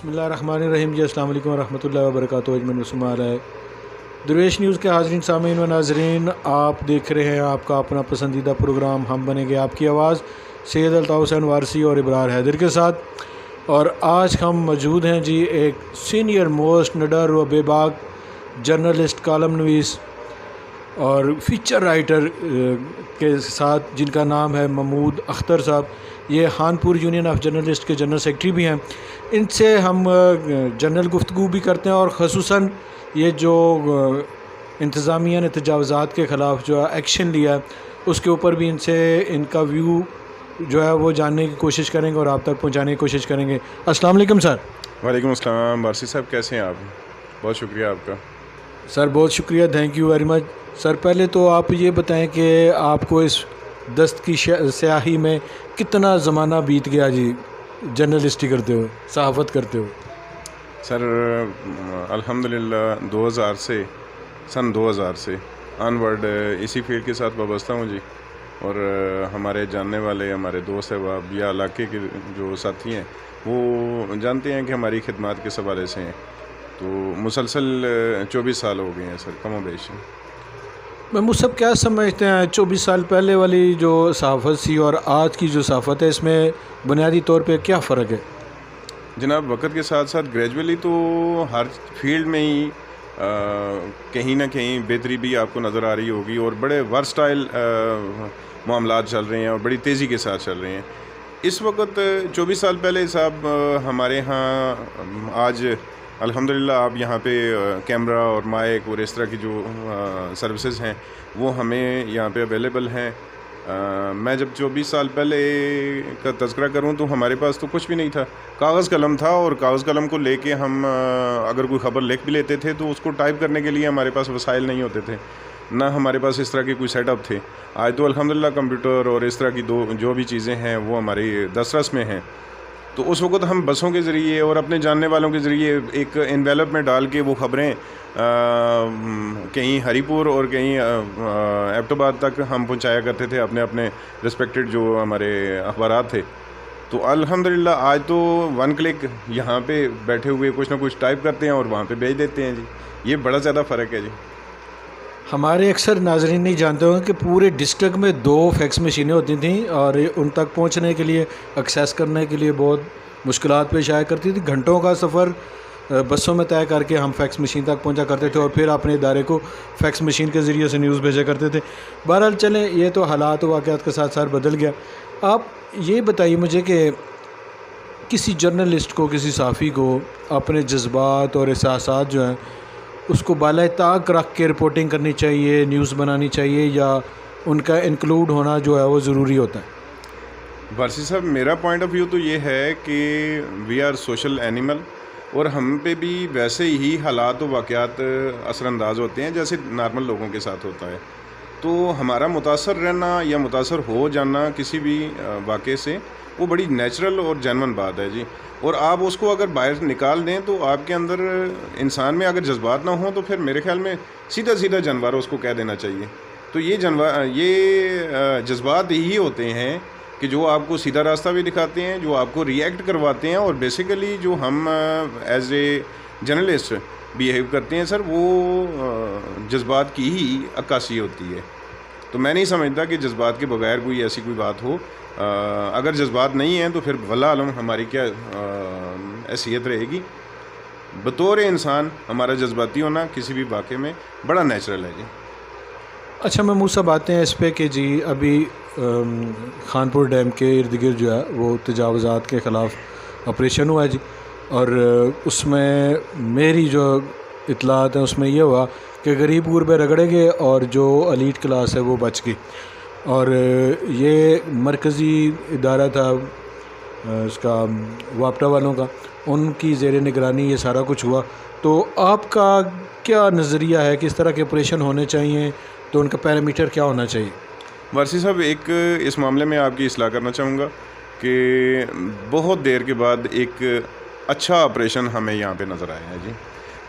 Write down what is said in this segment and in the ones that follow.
بسم اللہ الرحمن الرحیم جی السلام علیکم ورحمۃ اللہ وبرکاتہ. اجمل وسمال ہے درویش نیوز کے حاضرین سامعین و ناظرین, آپ دیکھ رہے ہیں آپ کا اپنا پسندیدہ پروگرام ہم بنیں گے آپ کی آواز, سید الطاف حسین وارثی اور ابرار حیدر کے ساتھ. اور آج ہم موجود ہیں جی ایک سینئر موسٹ نڈر و بے باک جرنلسٹ, کالم نویس اور فیچر رائٹر کے ساتھ, جن کا نام ہے محمود اختر صاحب. یہ خانپور یونین آف جرنلسٹ کے جنرل سیکرٹری بھی ہیں. ان سے ہم جنرل گفتگو بھی کرتے ہیں اور خصوصاً یہ جو انتظامیہ نے تجاوزات کے خلاف جو ایکشن لیا ہے اس کے اوپر بھی ان سے ان کا ویو جو ہے وہ جاننے کی کوشش کریں گے اور آپ تک پہنچانے کی کوشش کریں گے. السلام علیکم سر. وعلیکم السلام وارثی صاحب, کیسے ہیں آپ؟ بہت شکریہ آپ کا. سر بہت شکریہ, تھینک یو ویری مچ. سر پہلے تو آپ یہ بتائیں کہ آپ کو اس دست کی سیاہی میں کتنا زمانہ بیت گیا جی جرنلسٹی کرتے ہو, صحافت کرتے ہو؟ سر الحمدللہ 2000 سے آن ورڈ اسی فیلڈ کے ساتھ وابستہ ہوں جی. اور ہمارے جاننے والے ہمارے دوست احباب یا علاقے کے جو ساتھی ہیں وہ جانتے ہیں کہ ہماری خدمات کس حوالے سے ہیں. تو مسلسل 24 سال ہو گئے ہیں سر, کم و بیش. محمود صاحب کیا سمجھتے ہیں 24 سال پہلے والی جو صحافت تھی اور آج کی جو صحافت ہے, اس میں بنیادی طور پہ کیا فرق ہے؟ جناب وقت کے ساتھ ساتھ گریجولی تو ہر فیلڈ میں ہی کہیں نہ کہیں بہتری بھی آپ کو نظر آ رہی ہوگی, اور بڑے ورسٹائل معاملات چل رہے ہیں اور بڑی تیزی کے ساتھ چل رہے ہیں. اس وقت 24 سال پہلے صاحب ہمارے ہاں آج الحمدللہ آپ یہاں پہ کیمرہ اور مائک اور اس طرح کی جو سروسز ہیں وہ ہمیں یہاں پہ اویلیبل ہیں. میں جب 24 سال پہلے کا تذکرہ کروں تو ہمارے پاس تو کچھ بھی نہیں تھا, کاغذ قلم تھا, اور کاغذ قلم کو لے کے ہم اگر کوئی خبر لکھ بھی لیتے تھے تو اس کو ٹائپ کرنے کے لیے ہمارے پاس وسائل نہیں ہوتے تھے, نہ ہمارے پاس اس طرح کے کوئی سیٹ اپ تھے. آج تو الحمدللہ کمپیوٹر اور اس طرح کی جو بھی چیزیں ہیں وہ ہماری دسترس میں ہیں. تو اس وقت ہم بسوں کے ذریعے اور اپنے جاننے والوں کے ذریعے ایک انویلپ میں ڈال کے وہ خبریں کہیں ہری پور اور کہیں ایبٹ آباد تک ہم پہنچایا کرتے تھے اپنے رسپیکٹڈ جو ہمارے اخبارات تھے. تو الحمدللہ آج تو 1 کلک یہاں پہ بیٹھے ہوئے کچھ نہ کچھ ٹائپ کرتے ہیں اور وہاں پہ بھیج دیتے ہیں جی. یہ بڑا زیادہ فرق ہے جی. ہمارے اکثر ناظرین نہیں جانتے ہوں کہ پورے ڈسٹرکٹ میں 2 فیکس مشینیں ہوتی تھیں اور ان تک پہنچنے کے لیے, ایکسیس کرنے کے لیے بہت مشکلات پیش آیا کرتی تھی. گھنٹوں کا سفر بسوں میں طے کر کے ہم فیکس مشین تک پہنچا کرتے تھے اور پھر اپنے ادارے کو فیکس مشین کے ذریعے سے نیوز بھیجا کرتے تھے. بہرحال چلیں, یہ تو حالات و واقعات کے ساتھ ساتھ بدل گیا. آپ یہ بتائیے مجھے کہ کسی جرنلسٹ کو, کسی صحافی کو اپنے جذبات اور احساسات جو ہیں اس کو بالائے طاق رکھ کے رپورٹنگ کرنی چاہیے, نیوز بنانی چاہیے, یا ان کا انکلوڈ ہونا جو ہے وہ ضروری ہوتا ہے؟ وارثی صاحب میرا پوائنٹ آف ویو تو یہ ہے کہ وی آر سوشل اینیمل, اور ہم پہ بھی ویسے ہی حالات و واقعات اثر انداز ہوتے ہیں جیسے نارمل لوگوں کے ساتھ ہوتا ہے. تو ہمارا متاثر رہنا یا متاثر ہو جانا کسی بھی واقعے سے وہ بڑی نیچرل اور جینون بات ہے جی. اور آپ اس کو اگر باہر نکال دیں تو آپ کے اندر انسان میں اگر جذبات نہ ہوں تو پھر میرے خیال میں سیدھا جانور اس کو کہہ دینا چاہیے. تو یہ جذبات یہی ہوتے ہیں کہ جو آپ کو سیدھا راستہ بھی دکھاتے ہیں, جو آپ کو ریئیکٹ کرواتے ہیں, اور بیسیکلی جو ہم ایز اے جرنلسٹ بیہیو کرتے ہیں سر وہ جذبات کی ہی عکاسی ہوتی ہے. تو میں نہیں سمجھتا کہ جذبات کے بغیر کوئی ایسی کوئی بات ہو. اگر جذبات نہیں ہیں تو پھر واللہ عالم ہماری کیا حیثیت رہے گی. بطور انسان ہمارا جذباتی ہونا کسی بھی واقعے میں بڑا نیچرل ہے جی. اچھا محمود صاحب آتے ہیں اس پہ کہ جی ابھی خانپور ڈیم کے ارد گرد جو ہے وہ تجاوزات کے خلاف آپریشن ہوا ہے جی, اور اس میں میری جو اطلاعات ہیں اس میں یہ ہوا کہ غریب غربے رگڑے گئے اور جو ایلیٹ کلاس ہے وہ بچ گئی. اور یہ مرکزی ادارہ تھا اس کا واپٹا والوں کا, ان کی زیر نگرانی یہ سارا کچھ ہوا. تو آپ کا کیا نظریہ ہے کہ اس طرح کے آپریشن ہونے چاہیے تو ان کا پیرامیٹر کیا ہونا چاہیے؟ وارثی صاحب ایک اس معاملے میں آپ کی اصلاح کرنا چاہوں گا کہ بہت دیر کے بعد ایک اچھا آپریشن ہمیں یہاں پہ نظر آیا ہے جی.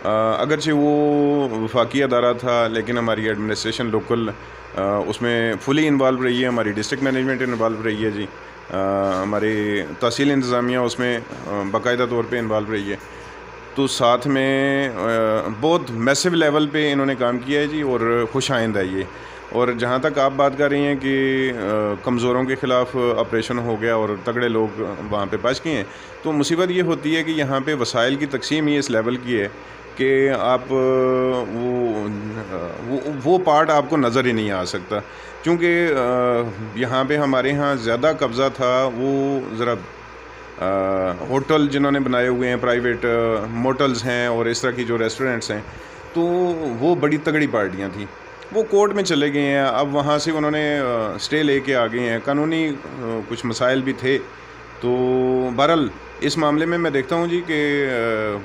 اگرچہ وہ وفاقی ادارہ تھا لیکن ہماری ایڈمنسٹریشن لوکل اس میں فلی انوالو رہی ہے, ہماری ڈسٹرکٹ مینجمنٹ انوالو رہی ہے جی. ہماری تحصیل انتظامیہ اس میں باقاعدہ طور پہ انوالو رہی ہے. تو ساتھ میں بہت میسو لیول پہ انہوں نے کام کیا ہے جی, اور خوش آئند ہے یہ. اور جہاں تک آپ بات کر رہی ہیں کہ کمزوروں کے خلاف آپریشن ہو گیا اور تگڑے لوگ وہاں پہ پہنچ گئے ہیں, تو مصیبت یہ ہوتی ہے کہ یہاں پہ وسائل کی تقسیم ہی اس لیول کی ہے کہ آپ وہ پارٹ آپ کو نظر ہی نہیں آ سکتا. کیونکہ یہاں پہ ہمارے ہاں زیادہ قبضہ تھا وہ ذرا ہوٹل جنہوں نے بنائے ہوئے ہیں, پرائیویٹ موٹلز ہیں اور اس طرح کی جو ریسٹورنٹس ہیں, تو وہ بڑی تگڑی پارٹیاں تھیں. وہ کورٹ میں چلے گئے ہیں, اب وہاں سے انہوں نے اسٹے لے کے آ گئے ہیں. قانونی کچھ مسائل بھی تھے. تو بہرحال اس معاملے میں دیکھتا ہوں جی کہ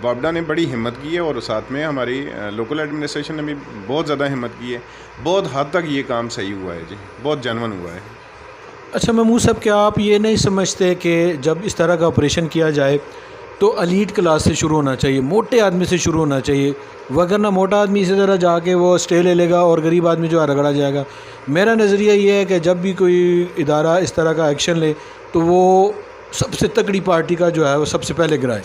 وابڈا نے بڑی ہمت کی ہے, اور ساتھ میں ہماری لوکل ایڈمنسٹریشن نے بھی بہت زیادہ ہمت کی ہے. بہت حد تک یہ کام صحیح ہوا ہے جی, بہت جینون ہوا ہے. اچھا محمود صاحب, کیا آپ یہ نہیں سمجھتے کہ جب اس طرح کا آپریشن کیا جائے تو ایلیٹ کلاس سے شروع ہونا چاہیے, موٹے آدمی سے شروع ہونا چاہیے, وگرنہ موٹا آدمی اسی طرح جا کے وہ اسٹے لے لے گا اور غریب آدمی جو ہے رگڑا جائے گا. میرا نظریہ یہ ہے کہ جب بھی کوئی ادارہ اس طرح کا ایکشن لے تو وہ سب سے تکڑی پارٹی کا جو ہے وہ سب سے پہلے گرائے.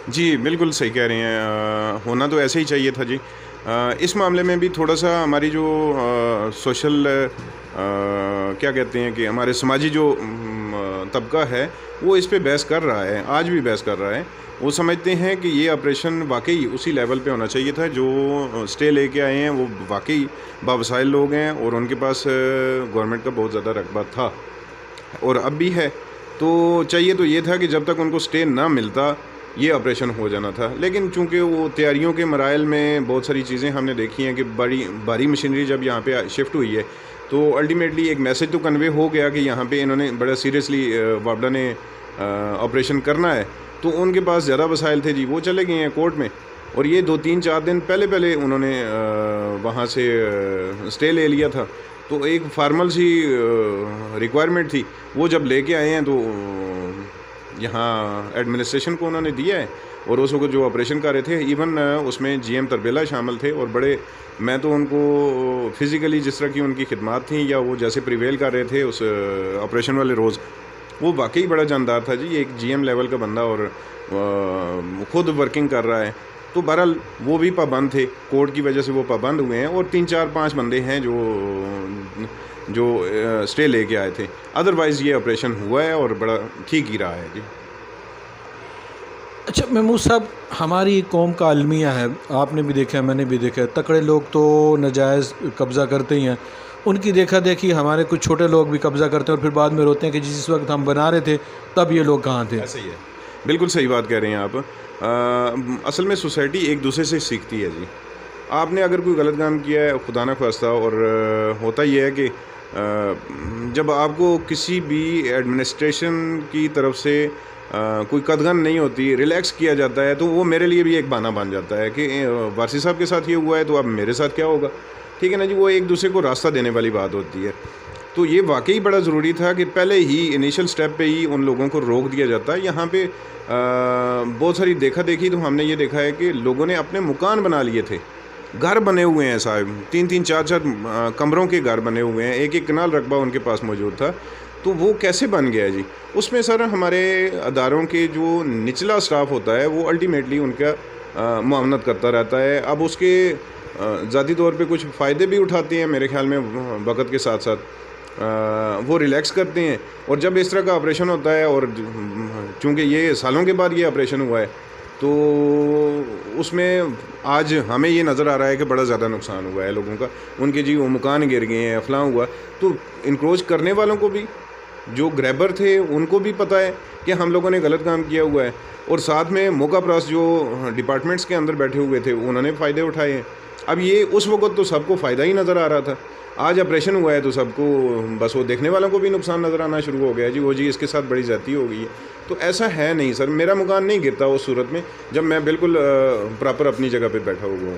جی بالکل صحیح کہہ رہے ہیں, ہونا تو ایسے ہی چاہیے تھا جی. اس معاملے میں بھی تھوڑا سا ہماری جو سوشل کیا کہتے ہیں کہ ہمارے سماجی جو طبقہ ہے وہ اس پہ بحث کر رہا ہے, آج بھی بحث کر رہا ہے. وہ سمجھتے ہیں کہ یہ آپریشن واقعی اسی لیول پہ ہونا چاہیے تھا. جو اسٹے لے کے آئے ہیں وہ واقعی باوسائل لوگ ہیں اور ان کے پاس گورنمنٹ کا بہت زیادہ رقبہ تھا اور اب بھی ہے. تو چاہیے تو یہ تھا کہ جب تک ان کو اسٹے نہ ملتا یہ آپریشن ہو جانا تھا. لیکن چونکہ وہ تیاریوں کے مراحل میں بہت ساری چیزیں ہم نے دیکھی ہیں کہ باری مشینری جب یہاں پہ شفٹ ہوئی ہے تو الٹیمیٹلی ایک میسج تو کنوے ہو گیا کہ یہاں پہ انہوں نے بڑا سیریسلی وابڈا نے آپریشن کرنا ہے. تو ان کے پاس زیادہ وسائل تھے جی, وہ چلے گئے ہیں کورٹ میں, اور یہ 2-3-4 دن پہلے انہوں نے وہاں سے اسٹے لے لیا تھا. تو ایک فارمل سی ریکوائرمنٹ تھی, وہ جب لے کے آئے ہیں تو یہاں ایڈمنسٹریشن کو انہوں نے دیا ہے. اور اس وقت جو آپریشن کر رہے تھے ایون اس میں جی ایم تربیلا شامل تھے, اور بڑے میں تو ان کو فزیکلی جس طرح کی ان کی خدمات تھیں یا وہ جیسے پریویل کر رہے تھے اس آپریشن والے روز, وہ واقعی بڑا جاندار تھا جی. ایک جی ایم لیول کا بندہ اور خود ورکنگ کر رہا ہے. تو بہرحال وہ بھی پابند تھے, کورٹ کی وجہ سے وہ پابند ہوئے ہیں, اور 3-4-5 بندے ہیں جو اسٹے لے کے آئے تھے. ادروائز یہ آپریشن ہوا ہے اور بڑا ٹھیک ہی رہا ہے جی. اچھا محمود صاحب, ہماری قوم کا المیہ ہے, آپ نے بھی دیکھا ہے میں نے بھی دیکھا ہے, تکڑے لوگ تو ناجائز قبضہ کرتے ہی ہیں. ان کی دیکھا دیکھی ہمارے کچھ چھوٹے لوگ بھی قبضہ کرتے ہیں اور پھر بعد میں روتے ہیں کہ جس وقت ہم بنا رہے تھے تب یہ لوگ کہاں تھے. ایسا ہی ہے, بالکل صحیح بات کہہ رہے ہیں آپ. اصل میں سوسائٹی ایک دوسرے سے سیکھتی ہے جی. آپ نے اگر کوئی غلط کام کیا ہے خدا نہ خواستہ, اور ہوتا یہ ہے کہ جب آپ کو کسی بھی ایڈمنسٹریشن کی طرف سے کوئی قدغن نہیں ہوتی, ریلیکس کیا جاتا ہے, تو وہ میرے لیے بھی ایک بہانہ بن جاتا ہے کہ وارثی صاحب کے ساتھ یہ ہوا ہے تو اب میرے ساتھ کیا ہوگا. ٹھیک ہے نا جی, وہ ایک دوسرے کو راستہ دینے والی بات ہوتی ہے. تو یہ واقعی بڑا ضروری تھا کہ پہلے ہی انیشل سٹیپ پہ ہی ان لوگوں کو روک دیا جاتا ہے. یہاں پہ بہت ساری دیکھا دیکھی تو ہم نے یہ دیکھا ہے کہ لوگوں نے اپنے مکان بنا لیے تھے, گھر بنے ہوئے ہیں صاحب, 3-3 4-4 کمروں کے گھر بنے ہوئے ہیں, 1-1 کنال رقبہ ان کے پاس موجود تھا. تو وہ کیسے بن گیا جی؟ اس میں سر ہمارے اداروں کے جو نچلا سٹاف ہوتا ہے وہ الٹیمیٹلی ان کا معاونت کرتا رہتا ہے. اب اس کے ذاتی طور پہ کچھ فائدے بھی اٹھاتے ہیں میرے خیال میں, وقت کے ساتھ ساتھ وہ ریلیکس کرتے ہیں. اور جب اس طرح کا آپریشن ہوتا ہے, اور چونکہ یہ سالوں کے بعد یہ آپریشن ہوا ہے, تو اس میں آج ہمیں یہ نظر آ رہا ہے کہ بڑا زیادہ نقصان ہوا ہے لوگوں کا. ان کے جی وہ مکان گر گئے ہیں, فلاں ہوا. تو انکروچ کرنے والوں کو بھی, جو گریبر تھے ان کو بھی پتہ ہے کہ ہم لوگوں نے غلط کام کیا ہوا ہے, اور ساتھ میں موقع پرست جو ڈپارٹمنٹس کے اندر بیٹھے ہوئے تھے انہوں نے فائدے اٹھائے ہیں. اب یہ اس وقت تو سب کو فائدہ ہی نظر آ رہا تھا, آج آپریشن ہوا ہے تو سب کو بس وہ دیکھنے والوں کو بھی نقصان نظر آنا شروع ہو گیا جی, وہ جی اس کے ساتھ بڑی زیادتی ہو گئی ہے. تو ایسا ہے نہیں سر, میرا مکان نہیں گرتا اس صورت میں جب میں بالکل پراپر اپنی جگہ پہ بیٹھا ہوا ہوں.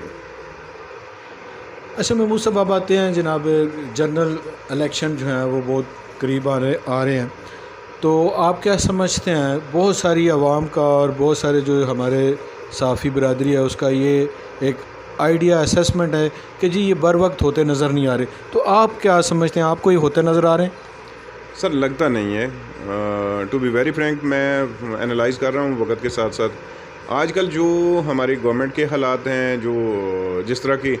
اچھا محمود صاحب, آپ آتے ہیں جناب, جنرل الیکشن جو ہیں وہ بہت قریب آ رہے ہیں, تو آپ کیا سمجھتے ہیں بہت ساری عوام کا اور بہت سارے جو ہمارے صحافی برادری ہے اس کا یہ ایک آئیڈیا اسیسمنٹ ہے کہ جی یہ بر وقت ہوتے نظر نہیں آ رہے, تو آپ کیا سمجھتے ہیں, آپ کو یہ ہوتے نظر آ رہے ہیں؟ سر لگتا نہیں ہے، ٹو بی ویری فرینک میں انالائز کر رہا ہوں وقت کے ساتھ ساتھ آج کل جو ہماری گورنمنٹ کے حالات ہیں، جو جس طرح کی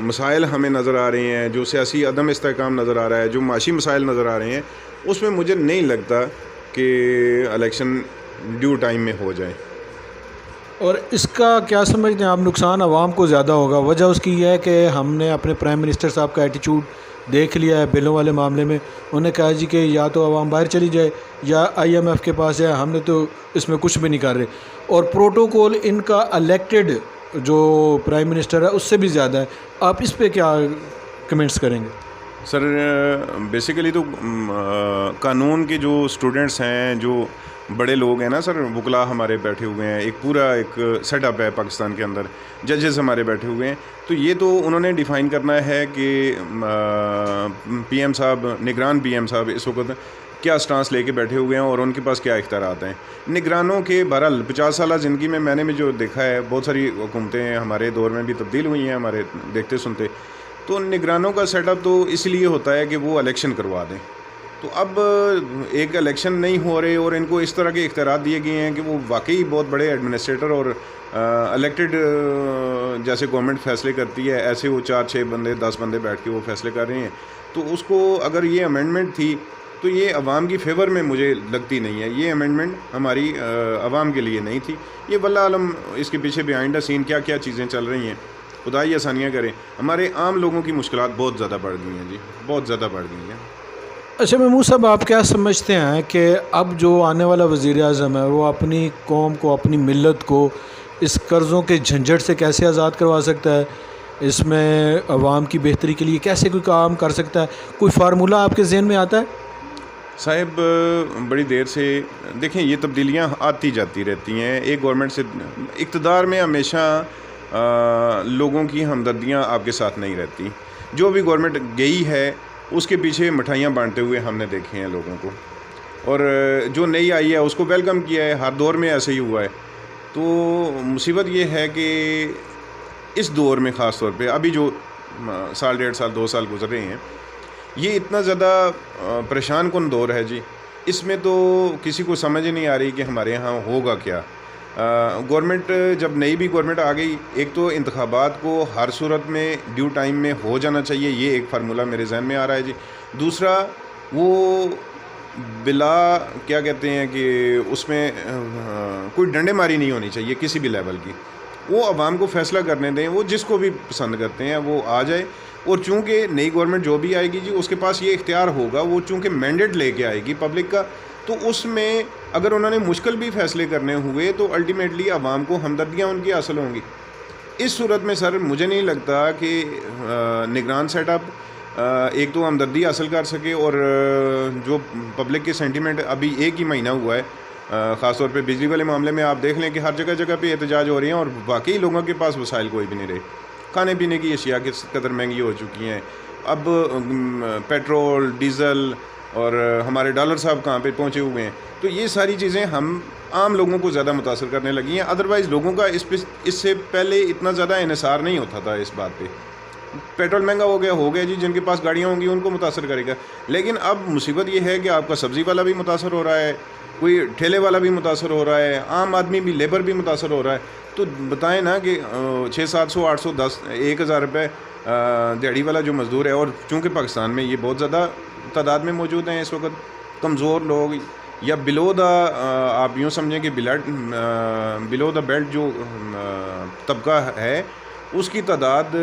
مسائل ہمیں نظر آ رہے ہیں، جو سیاسی عدم استحکام نظر آ رہا ہے، جو معاشی مسائل نظر آ رہے ہیں، اس میں مجھے نہیں لگتا کہ الیکشن ڈیو ٹائم میں ہو جائے۔ اور اس کا کیا سمجھتے ہیں آپ، نقصان عوام کو زیادہ ہوگا؟ وجہ اس کی یہ ہے کہ ہم نے اپنے پرائم منسٹر صاحب کا ایٹیچیوڈ دیکھ لیا ہے بلوں والے معاملے میں۔ انہوں نے کہا جی کہ یا تو عوام باہر چلی جائے یا IMF کے پاس جائے، ہم نے تو اس میں کچھ بھی نہیں کر رہے۔ اور پروٹوکول ان کا الیکٹڈ جو پرائم منسٹر ہے اس سے بھی زیادہ ہے۔ آپ اس پہ کیا کمنٹس کریں گے؟ سر بیسیکلی تو قانون کے جو اسٹوڈنٹس ہیں، جو بڑے لوگ ہیں نا سر، وکلا ہمارے بیٹھے ہوئے ہیں، ایک پورا ایک سیٹ اپ ہے پاکستان کے اندر، ججز ہمارے بیٹھے ہوئے ہیں، تو یہ تو انہوں نے ڈیفائن کرنا ہے کہ PM صاحب، نگران PM صاحب اس وقت کیا سٹانس لے کے بیٹھے ہوئے ہیں اور ان کے پاس کیا اختیارات ہیں۔ نگرانوں کے بہرحال 50 سالہ زندگی میں نے بھی جو دیکھا ہے، بہت ساری حکومتیں ہمارے دور میں بھی تبدیل ہوئی ہیں ہمارے دیکھتے سنتے، تو نگرانوں کا سیٹ اپ تو اس لیے ہوتا ہے کہ وہ الیکشن کروا دیں۔ تو اب ایک الیکشن نہیں ہو رہے اور ان کو اس طرح کے اختیارات دیے گئے ہیں کہ وہ واقعی بہت بڑے ایڈمنسٹریٹر اور الیکٹڈ جیسے گورنمنٹ فیصلے کرتی ہے ایسے وہ 4-6 بندے 10 بندے بیٹھ کے وہ فیصلے کر رہے ہیں۔ تو اس کو اگر یہ امینڈمنٹ تھی تو یہ عوام کی فیور میں مجھے لگتی نہیں ہے، یہ امینڈمنٹ ہماری عوام کے لیے نہیں تھی۔ یہ واللہ عالم اس کے پیچھے بیہائنڈ دا سین کیا کیا چیزیں چل رہی ہیں، خدا ہی آسانیاں کریں۔ ہمارے عام لوگوں کی مشکلات بہت زیادہ بڑھ گئی ہیں جی، بہت زیادہ بڑھ گئی ہیں۔ اچھا محمود صاحب، آپ کیا سمجھتے ہیں کہ اب جو آنے والا وزیر اعظم ہے وہ اپنی قوم کو، اپنی ملت کو اس قرضوں کے جھنجھٹ سے کیسے آزاد کروا سکتا ہے؟ اس میں عوام کی بہتری کے لیے کیسے کوئی کام کر سکتا ہے؟ کوئی فارمولہ آپ کے ذہن میں آتا ہے؟ صاحب بڑی دیر سے دیکھیں، یہ تبدیلیاں آتی جاتی رہتی ہیں۔ ایک گورنمنٹ سے اقتدار میں ہمیشہ لوگوں کی ہمدردیاں آپ کے ساتھ نہیں رہتی۔ جو بھی گورنمنٹ گئی ہے اس کے پیچھے مٹھائیاں بانٹتے ہوئے ہم نے دیکھے ہیں لوگوں کو، اور جو نئی آئی ہے اس کو ویلکم کیا ہے، ہر دور میں ایسے ہی ہوا ہے۔ تو مصیبت یہ ہے کہ اس دور میں خاص طور پہ ابھی جو 1.5 سال 2 سال گزر رہے ہیں، یہ اتنا زیادہ پریشان کن دور ہے جی، اس میں تو کسی کو سمجھ نہیں آ رہی کہ ہمارے یہاں ہوگا کیا۔ گورنمنٹ جب نئی بھی گورنمنٹ آ گئی، ایک تو انتخابات کو ہر صورت میں ڈیو ٹائم میں ہو جانا چاہیے، یہ ایک فارمولہ میرے ذہن میں آ رہا ہے جی۔ دوسرا، وہ بلا کیا کہتے ہیں کہ اس میں کوئی ڈنڈے ماری نہیں ہونی چاہیے کسی بھی لیول کی، وہ عوام کو فیصلہ کرنے دیں، وہ جس کو بھی پسند کرتے ہیں وہ آ جائے۔ اور چونکہ نئی گورنمنٹ جو بھی آئے گی جی، اس کے پاس یہ اختیار ہوگا، وہ چونکہ مینڈیٹ لے کے آئے گی پبلک کا، تو اس میں اگر انہوں نے مشکل بھی فیصلے کرنے ہوئے تو الٹیمیٹلی عوام کو ہمدردیاں ان کی حاصل ہوں گی۔ اس صورت میں سر مجھے نہیں لگتا کہ نگران سیٹ اپ ایک تو ہمدردی حاصل کر سکے، اور جو پبلک کے سینٹیمنٹ ابھی ایک ہی مہینہ ہوا ہے، خاص طور پہ بجلی والے معاملے میں آپ دیکھ لیں کہ ہر جگہ جگہ پہ احتجاج ہو رہے ہیں اور واقعی لوگوں کے پاس وسائل کوئی بھی نہیں رہے۔ کھانے پینے کی اشیاء کس قدر مہنگی ہو چکی ہیں، اب پیٹرول، ڈیزل اور ہمارے ڈالر صاحب کہاں پہ پہنچے ہوئے ہیں۔ تو یہ ساری چیزیں ہم عام لوگوں کو زیادہ متاثر کرنے لگی ہیں، ادروائز لوگوں کا اس سے پہلے اتنا زیادہ انحصار نہیں ہوتا تھا اس بات پہ۔ پیٹرول مہنگا ہو گیا جی، جن کے پاس گاڑیاں ہوں گی ان کو متاثر کرے گا، لیکن اب مصیبت یہ ہے کہ آپ کا سبزی والا بھی متاثر ہو رہا ہے، کوئی ٹھیلے والا بھی متاثر ہو رہا ہے، عام آدمی بھی، لیبر بھی متاثر ہو رہا ہے۔ تو بتائیں نا کہ 600-700 800 10,000 روپے دیہڑی والا جو مزدور ہے، اور چونکہ پاکستان میں یہ بہت زیادہ تعداد میں موجود ہیں اس وقت، کمزور لوگ یا بلو دا، آپ یوں سمجھیں کہ بلو دا بیلٹ جو طبقہ ہے، اس کی تعداد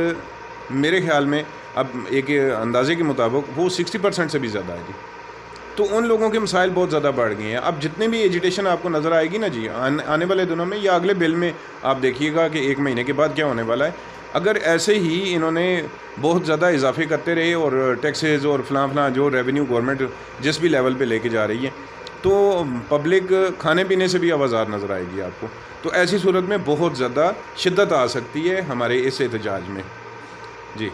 میرے خیال میں اب ایک اندازے کے مطابق وہ 60% سے بھی زیادہ ہے جی۔ تو ان لوگوں کے مسائل بہت زیادہ بڑھ گئے ہیں۔ اب جتنے بھی ایجیٹیشن آپ کو نظر آئے گی نا جی آنے والے دنوں میں یا اگلے بل میں، آپ دیکھیے گا کہ 1 مہینے کے بعد کیا ہونے والا ہے۔ اگر ایسے ہی انہوں نے بہت زیادہ اضافے کرتے رہے اور ٹیکسز اور فلاں جو ریونیو گورنمنٹ جس بھی لیول پہ لے کے جا رہی ہے، تو پبلک کھانے پینے سے بھی آوازار نظر آئے گی آپ کو۔ تو ایسی صورت میں بہت زیادہ شدت آ سکتی ہے ہمارے اس احتجاج میں جی۔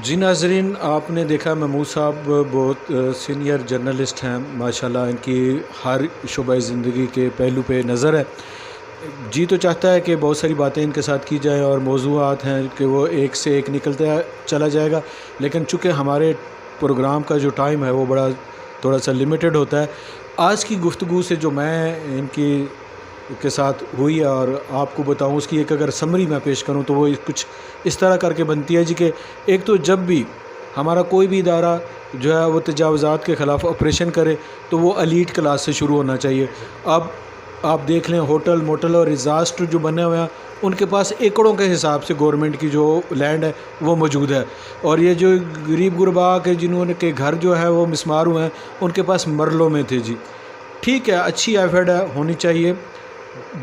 جی ناظرین، آپ نے دیکھا محمود صاحب بہت سینئر جرنلسٹ ہیں ماشاءاللہ، ان کی ہر شعبہ زندگی کے پہلو پہ نظر ہے۔ جی تو چاہتا ہے کہ بہت ساری باتیں ان کے ساتھ کی جائیں اور موضوعات ہیں کہ وہ ایک سے ایک نکلتا چلا جائے گا، لیکن چونکہ ہمارے پروگرام کا جو ٹائم ہے وہ بڑا تھوڑا سا لمیٹڈ ہوتا ہے. آج کی گفتگو سے جو میں ان کے ساتھ ہوئی ہے اور آپ کو بتاؤں اس کی ایک اگر سمری میں پیش کروں تو وہ کچھ اس طرح کر کے بنتی ہے جی کہ ایک تو جب بھی ہمارا کوئی بھی ادارہ جو ہے وہ تجاوزات کے خلاف آپریشن کرے تو وہ ایلیٹ کلاس سے شروع ہونا چاہیے. اب آپ دیکھ لیں ہوٹل موٹل اور ریزاسٹ جو بنے ہوئے ہیں ان کے پاس ایکڑوں کے حساب سے گورنمنٹ کی جو لینڈ ہے وہ موجود ہے, اور یہ جو غریب غربا کے جنہوں نے کے گھر جو ہے وہ مسمار ہوئے ہیں ان کے پاس مرلوں میں تھے جی. ٹھیک ہے, اچھی ایفرٹ ہے, ہونی چاہیے,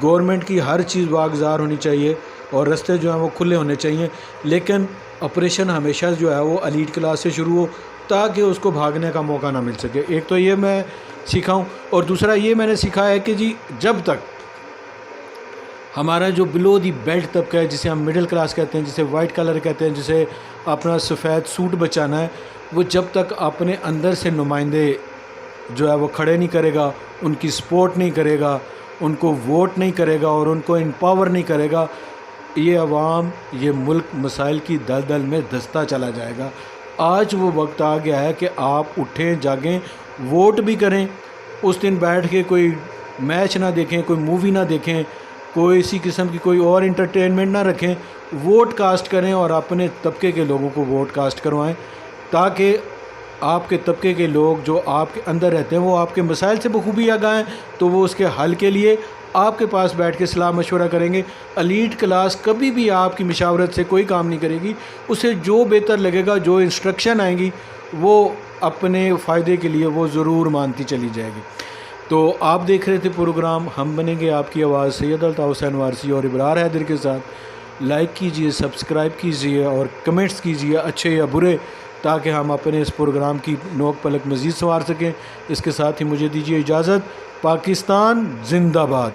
گورنمنٹ کی ہر چیز واگزار ہونی چاہیے اور رستے جو ہیں وہ کھلے ہونے چاہیے, لیکن آپریشن ہمیشہ جو ہے وہ ایلیٹ کلاس سے شروع ہو تاکہ اس کو بھاگنے کا موقع نہ مل سکے. ایک تو یہ میں سیکھا ہوں, اور دوسرا یہ میں نے سیکھا ہے کہ جی جب تک ہمارا جو بلو دی بیلٹ طبقہ ہے جسے ہم مڈل کلاس کہتے ہیں, جسے وائٹ کلر کہتے ہیں, جسے اپنا سفید سوٹ بچانا ہے, وہ جب تک اپنے اندر سے نمائندے جو ہے وہ کھڑے نہیں کرے گا, ان کی سپورٹ نہیں کرے گا, ان کو ووٹ نہیں کرے گا اور ان کو امپاور نہیں کرے گا, یہ عوام یہ ملک مسائل کی دلدل میں دھستا چلا جائے گا. آج وہ وقت آ گیا ہے کہ آپ اٹھیں جاگیں, ووٹ بھی کریں, اس دن بیٹھ کے کوئی میچ نہ دیکھیں, کوئی مووی نہ دیکھیں, کوئی اسی قسم کی کوئی اور انٹرٹینمنٹ نہ رکھیں, ووٹ کاسٹ کریں اور اپنے طبقے کے لوگوں کو ووٹ کاسٹ کروائیں تاکہ آپ کے طبقے کے لوگ جو آپ کے اندر رہتے ہیں وہ آپ کے مسائل سے بخوبی آگاہ ہیں تو وہ اس کے حل کے لیے آپ کے پاس بیٹھ کے صلاح مشورہ کریں گے. ایلیٹ کلاس کبھی بھی آپ کی مشاورت سے کوئی کام نہیں کرے گی, اسے جو بہتر لگے گا, جو انسٹرکشن آئیں گی وہ اپنے فائدے کے لیے وہ ضرور مانتی چلی جائے گی. تو آپ دیکھ رہے تھے پروگرام ہم بنیں گے آپ کی آواز سید الطاف حسین وارثی اور ابرار حیدر کے ساتھ. لائک کیجئے, سبسکرائب کیجئے اور کمنٹس کیجئے اچھے یا برے, تاکہ ہم اپنے اس پروگرام کی نوک پلک مزید سنوار سکیں. اس کے ساتھ ہی مجھے دیجیے اجازت. پاکستان زندہ باد.